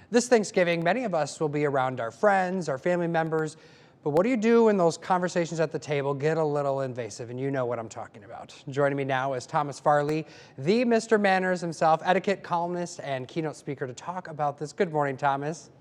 This Thanksgiving, many of us will be around our friends, our family members, but what do you do when those conversations at the table get a little invasive? And you know what I'm talking about. Joining me now is Thomas Farley, the Mr. Manners himself, etiquette columnist and keynote speaker to talk about this. Good morning, Thomas.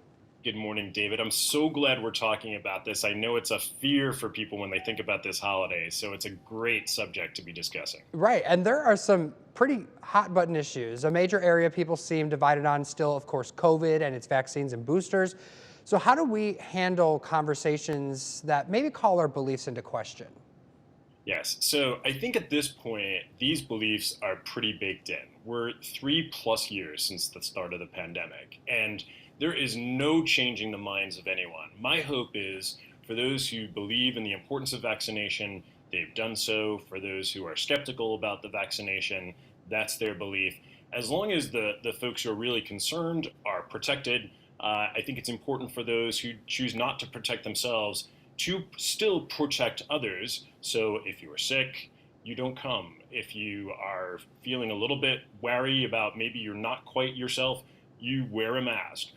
Good morning, David. I'm so glad we're talking about this. I know it's a fear for people when they think about this holiday, so it's a great subject to be discussing. Right, and there are some pretty hot button issues. A major area people seem divided on still, of course, COVID and its vaccines and boosters. So how do we handle conversations that maybe call our beliefs into question? Yes, so I think at this point, these beliefs are pretty baked in. We're 3+ years since the start of the pandemic, and there is no changing the minds of anyone. My hope is for those who believe in the importance of vaccination, they've done so. For those who are skeptical about the vaccination, that's their belief. As long as the folks who are really concerned are protected, I think it's important for those who choose not to protect themselves to still protect others. So if you are sick, you don't come. If you are feeling a little bit wary about maybe you're not quite yourself, you wear a mask.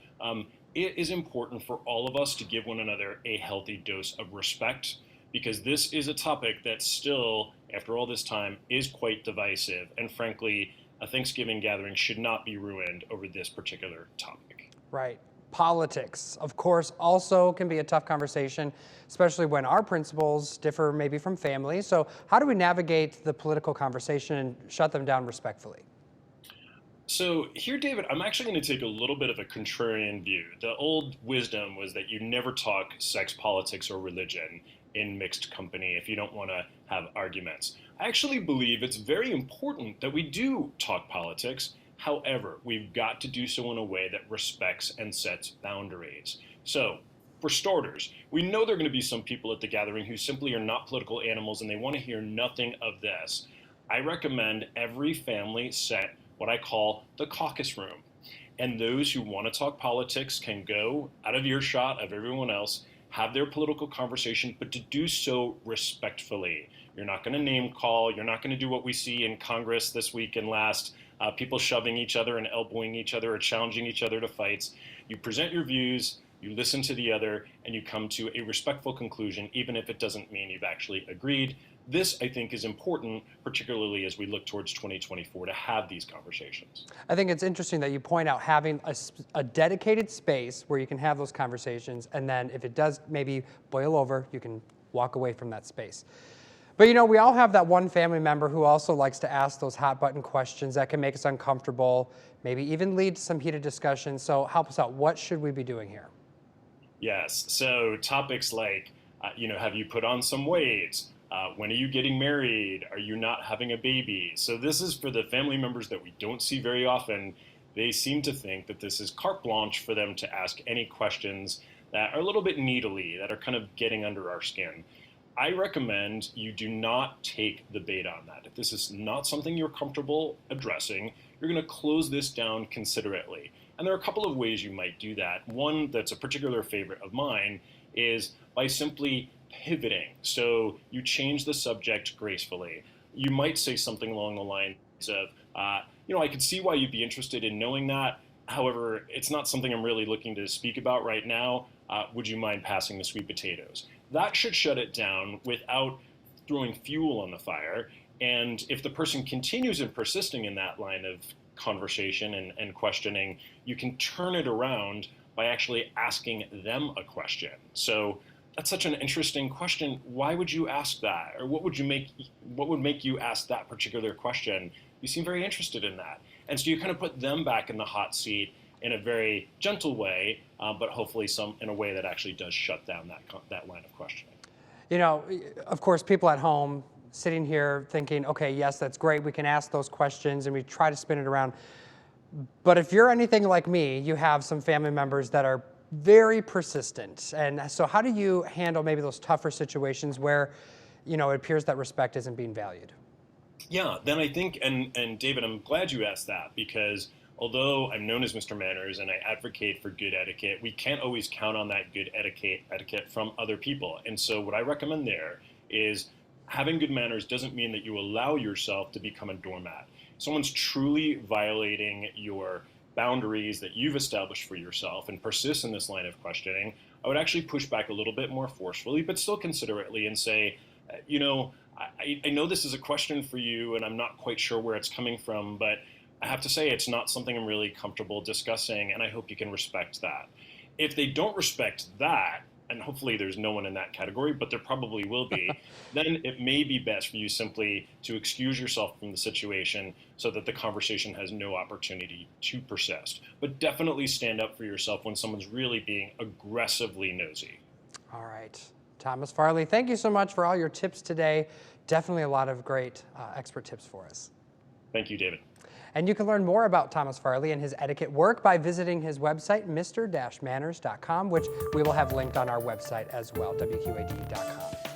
It is important for all of us to give one another a healthy dose of respect because this is a topic that still, after all this time, is quite divisive. And frankly, a Thanksgiving gathering should not be ruined over this particular topic. Right. Politics, of course, also can be a tough conversation, especially when our principles differ maybe from family. So how do we navigate the political conversation and shut them down respectfully? So here, David, I'm actually going to take a little bit of a contrarian view. The old wisdom was that you never talk sex, politics, or religion in mixed company if you don't want to have arguments. I actually believe it's very important that we do talk politics. However, we've got to do so in a way that respects and sets boundaries. So, for starters, we know there are going to be some people at the gathering who simply are not political animals and they want to hear nothing of this. I recommend every family set what I call the caucus room. And those who want to talk politics can go out of earshot of everyone else, have their political conversation, but to do so respectfully. You're not going to name call. You're not going to do what we see in Congress this week and last, people shoving each other and elbowing each other or challenging each other to fights. You present your views, you listen to the other, and you come to a respectful conclusion, even if it doesn't mean you've actually agreed. This, I think, is important, particularly as we look towards 2024, to have these conversations. I think it's interesting that you point out having a dedicated space where you can have those conversations, and then if it does maybe boil over, you can walk away from that space. But you know, we all have that one family member who also likes to ask those hot button questions that can make us uncomfortable, maybe even lead to some heated discussion. So help us out. What should we be doing here? Yes, so topics like, have you put on some weight? When are you getting married? Are you not having a baby? So this is for the family members that we don't see very often. They seem to think that this is carte blanche for them to ask any questions that are a little bit needly, that are kind of getting under our skin. I recommend you do not take the bait on that. If this is not something you're comfortable addressing, you're going to close this down considerately. And there are a couple of ways you might do that. One that's a particular favorite of mine is by simply pivoting. So you change the subject gracefully. You might say something along the lines of, I could see why you'd be interested in knowing that. However, it's not something I'm really looking to speak about right now. Would you mind passing the sweet potatoes? That should shut it down without throwing fuel on the fire. And if the person continues in persisting in that line of conversation and questioning, you can turn it around by actually asking them a question. So that's such an interesting question. Why would you ask that? Or what would make you ask that particular question? You seem very interested in that. And so you kind of put them back in the hot seat in a very gentle way, but hopefully in a way that actually does shut down that line of questioning. You know, of course, people at home sitting here thinking, okay, yes, that's great. We can ask those questions and we try to spin it around. But if you're anything like me, you have some family members that are very persistent. And so how do you handle maybe those tougher situations where, it appears that respect isn't being valued? Yeah, then I think, and David, I'm glad you asked that because although I'm known as Mr. Manners and I advocate for good etiquette, we can't always count on that good etiquette from other people. And so what I recommend there is having good manners doesn't mean that you allow yourself to become a doormat. Someone's truly violating your boundaries that you've established for yourself and persist in this line of questioning, I would actually push back a little bit more forcefully, but still considerately, and say, I know this is a question for you, and I'm not quite sure where it's coming from, but I have to say it's not something I'm really comfortable discussing, and I hope you can respect that. If they don't respect that, and hopefully there's no one in that category, but there probably will be, then it may be best for you simply to excuse yourself from the situation so that the conversation has no opportunity to persist. But definitely stand up for yourself when someone's really being aggressively nosy. All right. Thomas Farley, thank you so much for all your tips today. Definitely a lot of great expert tips for us. Thank you, David. And you can learn more about Thomas Farley and his etiquette work by visiting his website, mr-manners.com, which we will have linked on our website as well, wqad.com.